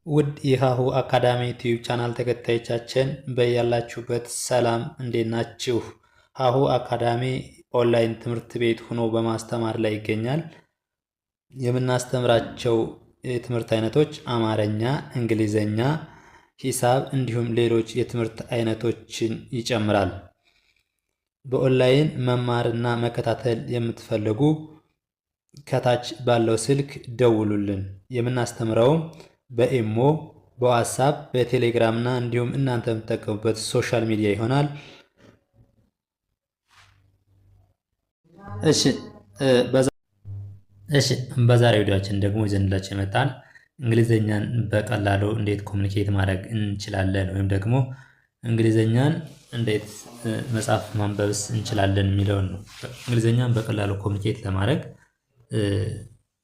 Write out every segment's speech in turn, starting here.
ውድ የሀሁ አካዳሚ ዩቲዩብ ቻናል ተከታዮቻችን በያላችሁበት ሰላም እንዴት ናችሁ? ሀሁ አካዳሚ ኦንላይን ትምህርት ቤት ሆኖ በማስተማር ላይ ይገኛል። የምናስተምራቸው የትምህርት አይነቶች አማርኛ፣ እንግሊዘኛ፣ ሂሳብ እንዲሁም ሌሎች የትምህርት አይነቶችን ይጨምራል። በኦንላይን መማርና መከታተል የምትፈልጉ ከታች ባለው ስልክ ደውሉልን። የምናስተምረውም በኢሞ፣ በዋትስአፕ፣ በቴሌግራም እና እንዲሁም እናንተ የምትጠቀሙበት ሶሻል ሚዲያ ይሆናል። በዛሬው ቪዲዮአችን ደግሞ ይዘንላችሁ የመጣን እንግሊዘኛን በቀላሉ እንዴት ኮሙኒኬት ማድረግ እንችላለን ወይም ደግሞ እንግሊዘኛን እንዴት መጻፍ ማንበብስ እንችላለን የሚለውን ነው። እንግሊዘኛን በቀላሉ ኮሙኒኬት ለማድረግ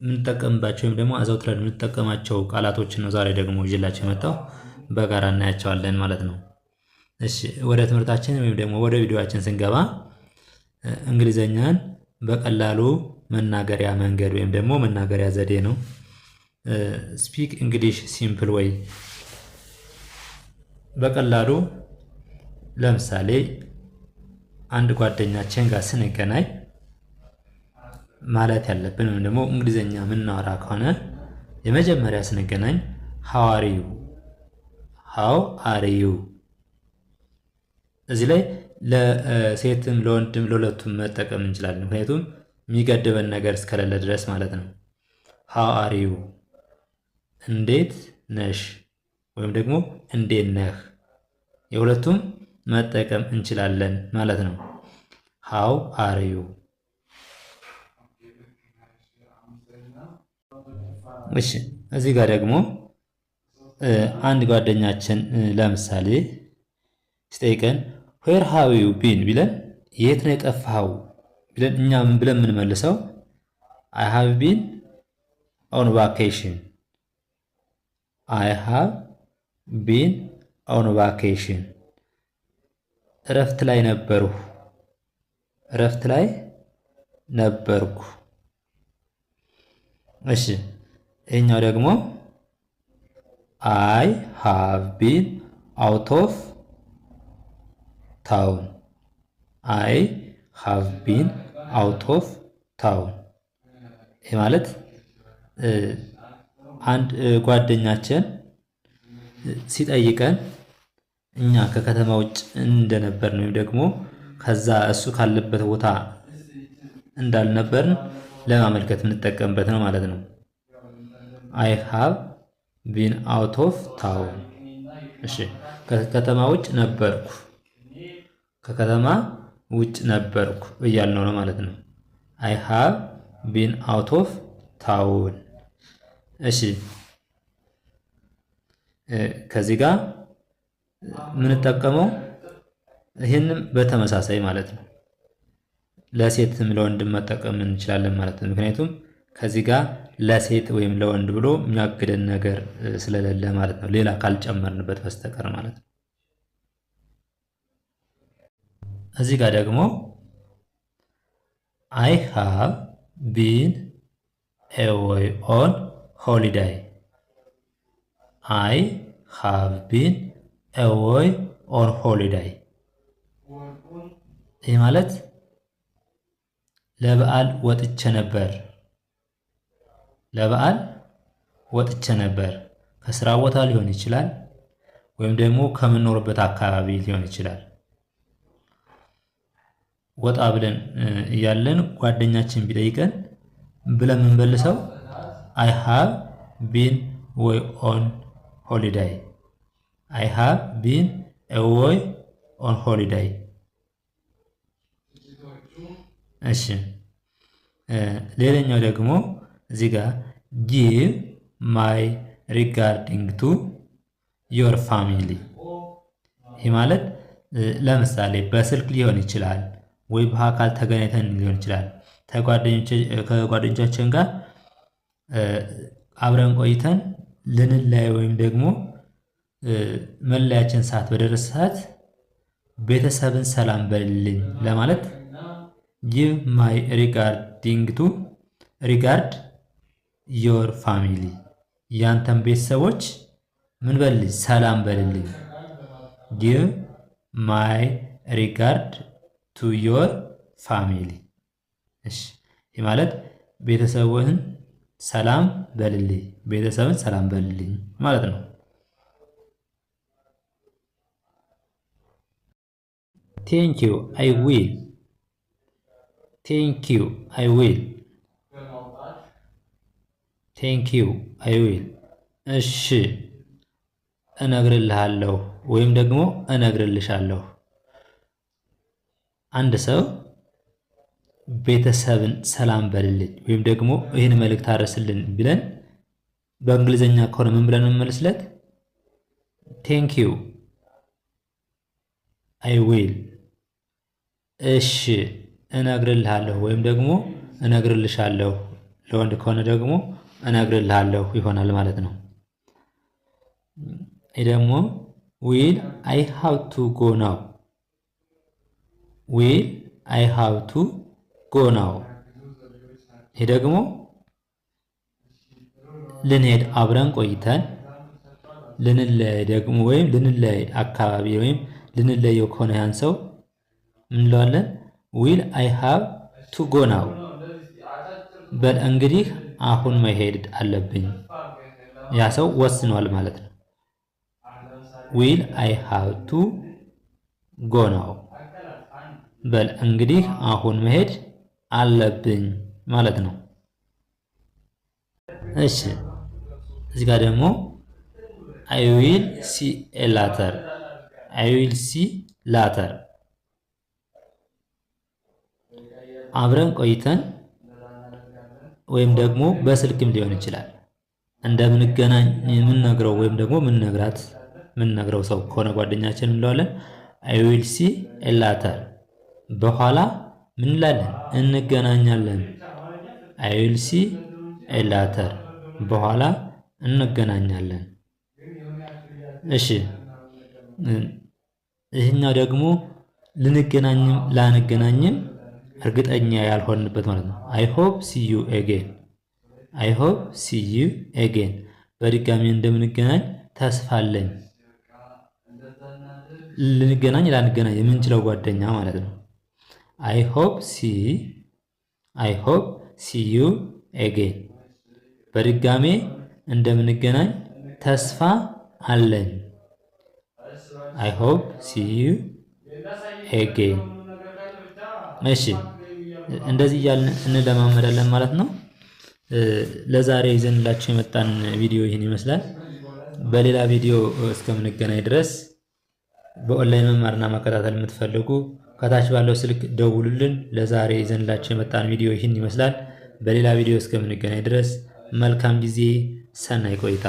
የምንጠቀምባቸው ወይም ደግሞ አዘውትረን የምንጠቀማቸው ቃላቶችን ነው ዛሬ ደግሞ ይዤላችሁ የመጣው በጋራ እናያቸዋለን ማለት ነው። እሺ ወደ ትምህርታችን ወይም ደግሞ ወደ ቪዲዮአችን ስንገባ እንግሊዘኛን በቀላሉ መናገሪያ መንገድ ወይም ደግሞ መናገሪያ ዘዴ ነው። ስፒክ እንግሊሽ ሲምፕል ወይ። በቀላሉ ለምሳሌ አንድ ጓደኛችን ጋር ስንገናኝ ማለት ያለብን ወይም ደግሞ እንግሊዘኛ የምናወራ ከሆነ የመጀመሪያ ስንገናኝ ሃው አር ዩ እዚህ ላይ ለሴትም ለወንድም ለሁለቱም መጠቀም እንችላለን። ምክንያቱም የሚገድበን ነገር እስከሌለ ድረስ ማለት ነው። ሃው አር ዩ እንዴት ነሽ ወይም ደግሞ እንዴት ነህ፣ የሁለቱም መጠቀም እንችላለን ማለት ነው። ሃው አር ዩ። እሺ እዚህ ጋር ደግሞ አንድ ጓደኛችን ለምሳሌ ሲጠይቀን ዌር ሃው ዩ ቢን ቢለን የት ነው የጠፋኸው ቢለን እኛ ምን ብለን የምንመልሰው አይ ሃቭ ቢን ኦን ቫኬሽን፣ አይ ሃቭ ቢን ኦን ቫኬሽን፣ እረፍት ላይ ነበርኩ፣ እረፍት ላይ ነበርኩ። እሺ ይሄኛው ደግሞ አይ ሃቭ ቢን አውት ኦፍ ታውን፣ አይ ሃቭ ቢን አውት ኦፍ ታውን። ይህ ማለት አንድ ጓደኛችን ሲጠይቀን እኛ ከከተማ ውጭ እንደነበርን ወይም ደግሞ ከዛ እሱ ካለበት ቦታ እንዳልነበርን ለማመልከት የምንጠቀምበት ነው ማለት ነው። አይ ሃቭ ቢን አውት ኦፍ ታውን። እሺ ከከተማ ውጭ ነበርኩ፣ ከከተማ ውጭ ነበርኩ እያልነው ነው ማለት ነው። አይ ሃቭ ቢን አውት ኦፍ ታውን። እሺ ከዚህ ጋር የምንጠቀመው ይህንም በተመሳሳይ ማለት ነው ለሴትም ለወንድም መጠቀም እንችላለን ማለት ነው። ምክንያቱም ከዚህ ጋር ለሴት ወይም ለወንድ ብሎ የሚያግደን ነገር ስለሌለ ማለት ነው፣ ሌላ ካልጨመርንበት በስተቀር ማለት ነው። እዚህ ጋር ደግሞ አይ ሃቭ ቢን ኤዌይ ኦን ሆሊዳይ፣ አይ ሃቭ ቢን ኤዌይ ኦን ሆሊዳይ። ይህ ማለት ለበዓል ወጥቼ ነበር፣ ለበዓል ወጥቼ ነበር። ከስራ ቦታ ሊሆን ይችላል ወይም ደግሞ ከምንኖርበት አካባቢ ሊሆን ይችላል። ወጣ ብለን እያለን ጓደኛችን ቢጠይቀን ብለን የምንመልሰው አይ ሃቭ ቢን ዌይ ኦን ሆሊዳይ፣ አይ ሃቭ ቢን ዌይ ኦን ሆሊዳይ። እሺ ሌላኛው ደግሞ እዚህ ጋር ጊቭ ማይ ሪጋርዲንግ ቱ ዮር ፋሚሊ። ይህ ማለት ለምሳሌ በስልክ ሊሆን ይችላል ወይ በአካል ተገናኝተን ሊሆን ይችላል። ከጓደኞቻችን ጋር አብረን ቆይተን ልንለያይ ወይም ደግሞ መለያችን ሰዓት በደረሰ ሰዓት ቤተሰብን ሰላም በልልኝ ለማለት ጊቭ ማይ ሪጋርዲንግ ቱ ሪጋርድ ዮር ፋሚሊ ያንተን ቤተሰቦች ምን በልልኝ? ሰላም በልልኝ። ጊቭ ማይ ሪጋርድ ቱ ዮር ፋሚሊ። እሺ ይህ ማለት ቤተሰብህን ሰላም በልልኝ፣ ቤተሰብን ሰላም በልልኝ ማለት ነው። ቴንክ ዩ አይ ዊል። ቴንክ ዩ አይ ዊል። ቴንክ ዩ አይ ዊል። እሺ እነግርልሃለሁ ወይም ደግሞ እነግርልሻለሁ። አንድ ሰው ቤተሰብን ሰላም በልልኝ ወይም ደግሞ ይህን መልእክት አድርስልን ብለን በእንግሊዝኛ ከሆነ ምን ብለን እንመልስለት? ቴንክ ዩ አይ ዊል። እሺ እነግርልሃለሁ ወይም ደግሞ እነግርልሻለሁ። ለወንድ ከሆነ ደግሞ እነግርልሃለሁ ይሆናል ማለት ነው። ይህ ደግሞ ዊል አይ ሃቭ ቱ ጎ ናው። ዊል አይ ሃቭ ቱ ጎ ናው። ይህ ደግሞ ልንሄድ አብረን ቆይተን ልንለያይ ደግሞ ወይም ልንለያይ አካባቢ ወይም ልንለየው ከሆነ ያን ሰው ምን እንለዋለን? ዊል አይ ሃቭ ቱ ጎ ናው። በል እንግዲህ አሁን መሄድ አለብኝ። ያ ሰው ወስኗል ማለት ነው። ዊል አይ ሃቭ ቱ ጎ ናው። በል እንግዲህ አሁን መሄድ አለብኝ ማለት ነው። እሺ እዚህ ጋር ደግሞ አይ ዊል ሲ ኤ ላተር። አይ ዊል ሲ ላተር አብረን ቆይተን ወይም ደግሞ በስልክም ሊሆን ይችላል እንደምንገናኝ የምንነግረው ወይም ደግሞ የምንነግረው ሰው ከሆነ ጓደኛችን እንለዋለን አይ ዊል ሲ ኤ ላተር። በኋላ ምን እንላለን? እንገናኛለን። አይ ዊል ሲ ኤ ላተር በኋላ እንገናኛለን። እሺ ይህኛው ደግሞ ልንገናኝም ላንገናኝም እርግጠኛ ያልሆንበት ማለት ነው። አይ ሆፕ ሲ ዩ አጌን። አይ ሆፕ ሲ ዩ አጌን በድጋሚ እንደምንገናኝ ተስፋ አለኝ። ልንገናኝ ላንገናኝ የምንችለው ጓደኛ ማለት ነው። አይ ሆፕ ሲ ዩ አጌን በድጋሜ እንደምንገናኝ ተስፋ አለኝ። አይ ሆፕ ሲ ዩ አጌን። እሺ እንደዚህ እያልን እንለማመዳለን ማለት ነው። ለዛሬ ይዘንላችሁ የመጣን ቪዲዮ ይህን ይመስላል። በሌላ ቪዲዮ እስከምንገናኝ ድረስ በኦንላይን መማርና መከታተል የምትፈልጉ ከታች ባለው ስልክ ደውሉልን። ለዛሬ ይዘንላችሁ የመጣን ቪዲዮ ይህን ይመስላል። በሌላ ቪዲዮ እስከምንገናኝ ድረስ መልካም ጊዜ፣ ሰናይ ቆይታ